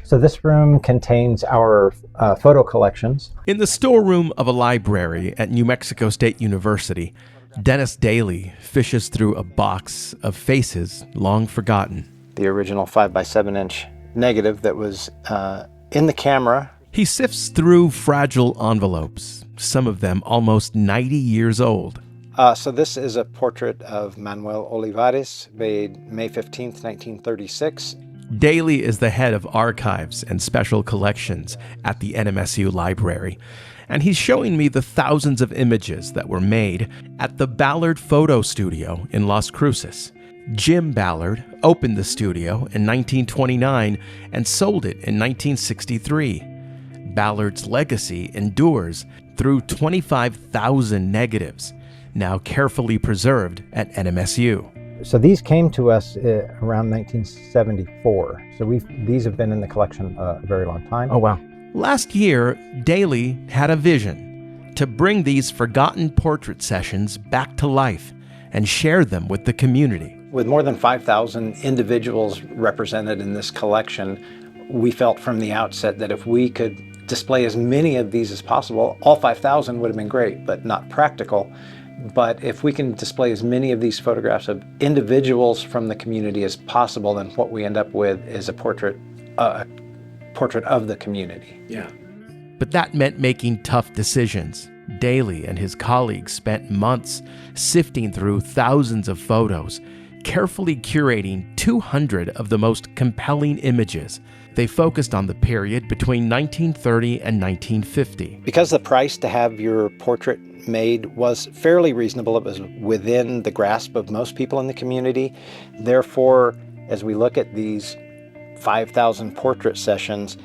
So this room contains our photo collections. In the storeroom of a library at New Mexico State University, Dennis Daly fishes through a box of faces long forgotten. The original 5x7-inch negative that was in the camera. He sifts through fragile envelopes, some of them almost 90 years old. So this is a portrait of Manuel Olivares, made May 15th, 1936. Daly is the head of archives and special collections at the NMSU library, and he's showing me the thousands of images that were made at the Ballard Photo Studio in Las Cruces. Jim Ballard opened the studio in 1929 and sold it in 1963. Ballard's legacy endures through 25,000 negatives, now carefully preserved at NMSU. So these came to us around 1974. So these have been in the collection a very long time. Oh, wow. Last year, Daly had a vision to bring these forgotten portrait sessions back to life and share them with the community. With more than 5,000 individuals represented in this collection, we felt from the outset that if we could display as many of these as possible, all 5,000 would have been great, but not practical. But if we can display as many of these photographs of individuals from the community as possible, then what we end up with is a portrait of the community. Yeah. But that meant making tough decisions. Daly and his colleagues spent months sifting through thousands of photos, carefully curating 200 of the most compelling images. They focused on the period between 1930 and 1950. Because the price to have your portrait made was fairly reasonable, it was within the grasp of most people in the community. Therefore, as we look at these 5,000 portrait sessions,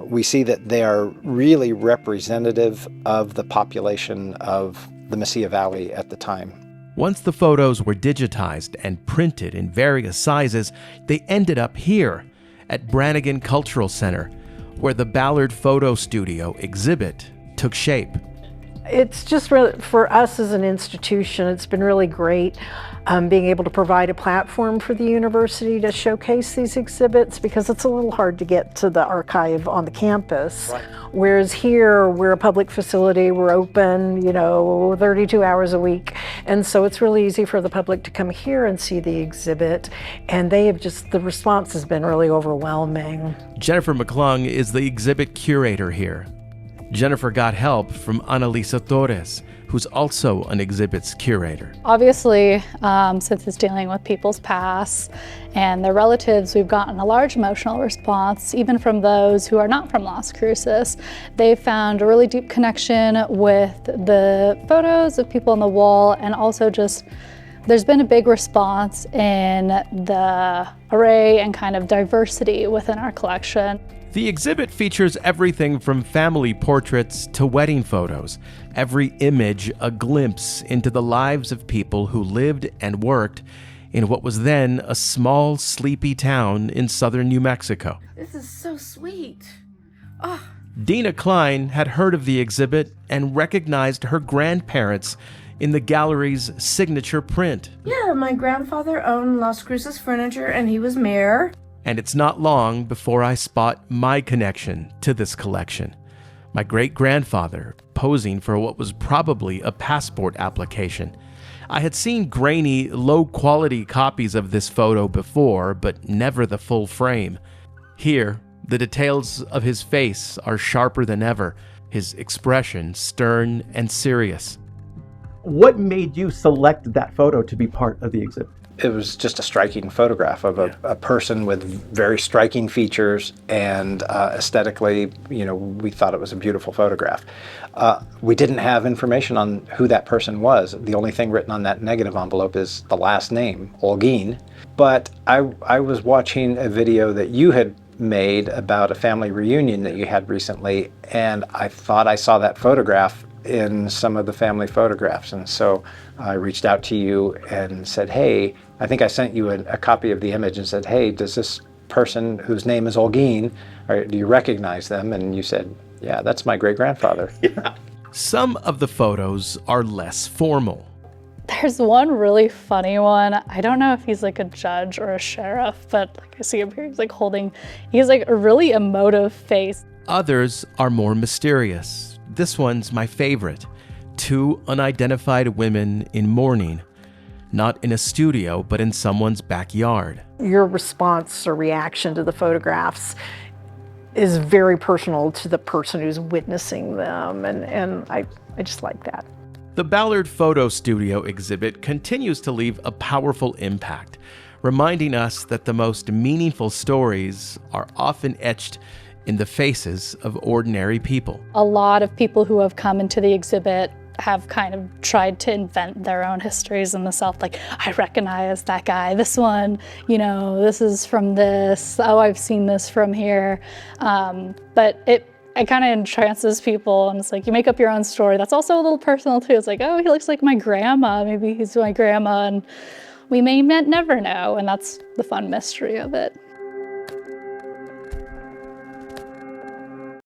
we see that they are really representative of the population of the Mesilla Valley at the time. Once the photos were digitized and printed in various sizes, they ended up here at Brannigan Cultural Center, where the Ballard Photo Studio exhibit took shape. It's just really, for us as an institution, it's been really great being able to provide a platform for the university to showcase these exhibits, because it's a little hard to get to the archive on the campus. Right. Whereas here, we're a public facility, we're open, 32 hours a week. And so it's really easy for the public to come here and see the exhibit. And the response has been really overwhelming. Jennifer McClung is the exhibit curator here. Jennifer got help from Annalisa Torres, who's also an exhibits curator. Obviously, since it's dealing with people's past and their relatives, we've gotten a large emotional response, even from those who are not from Las Cruces. They've found a really deep connection with the photos of people on the wall, and also just there's been a big response in the array and kind of diversity within our collection. The exhibit features everything from family portraits to wedding photos, every image a glimpse into the lives of people who lived and worked in what was then a small, sleepy town in southern New Mexico. This is so sweet. Oh. Dina Klein had heard of the exhibit and recognized her grandparents in the gallery's signature print. Yeah, my grandfather owned Las Cruces Furniture and he was mayor. And it's not long before I spot my connection to this collection. My great-grandfather posing for what was probably a passport application. I had seen grainy, low-quality copies of this photo before, but never the full frame. Here, the details of his face are sharper than ever, his expression stern and serious. What made you select that photo to be part of the exhibit? It was just a striking photograph of a person with very striking features, and aesthetically, we thought it was a beautiful photograph. We didn't have information on who that person was. The only thing written on that negative envelope is the last name, Olguin. But I was watching a video that you had made about a family reunion that you had recently, and I thought I saw that photograph in some of the family photographs, and so I reached out to you and said, hey, I think I sent you a copy of the image and said, hey, does this person whose name is Olguin, or do you recognize them? And you said, yeah, that's my great-grandfather. Yeah. Some of the photos are less formal. There's one really funny one. I don't know if he's like a judge or a sheriff, but like I see him here, he's like a really emotive face. Others are more mysterious. This one's my favorite. 2 unidentified women in mourning, not in a studio, but in someone's backyard. Your response or reaction to the photographs is very personal to the person who's witnessing them, and I just like that. The Ballard Photo Studio exhibit continues to leave a powerful impact, reminding us that the most meaningful stories are often etched in the faces of ordinary people. A lot of people who have come into the exhibit have kind of tried to invent their own histories in the South. Like, I recognize that guy, this one, this is from this, oh, I've seen this from here. But it kind of entrances people, and it's like you make up your own story. That's also a little personal too. It's like, oh, he looks like my grandma, maybe he's my grandma, and we may never know, and that's the fun mystery of it.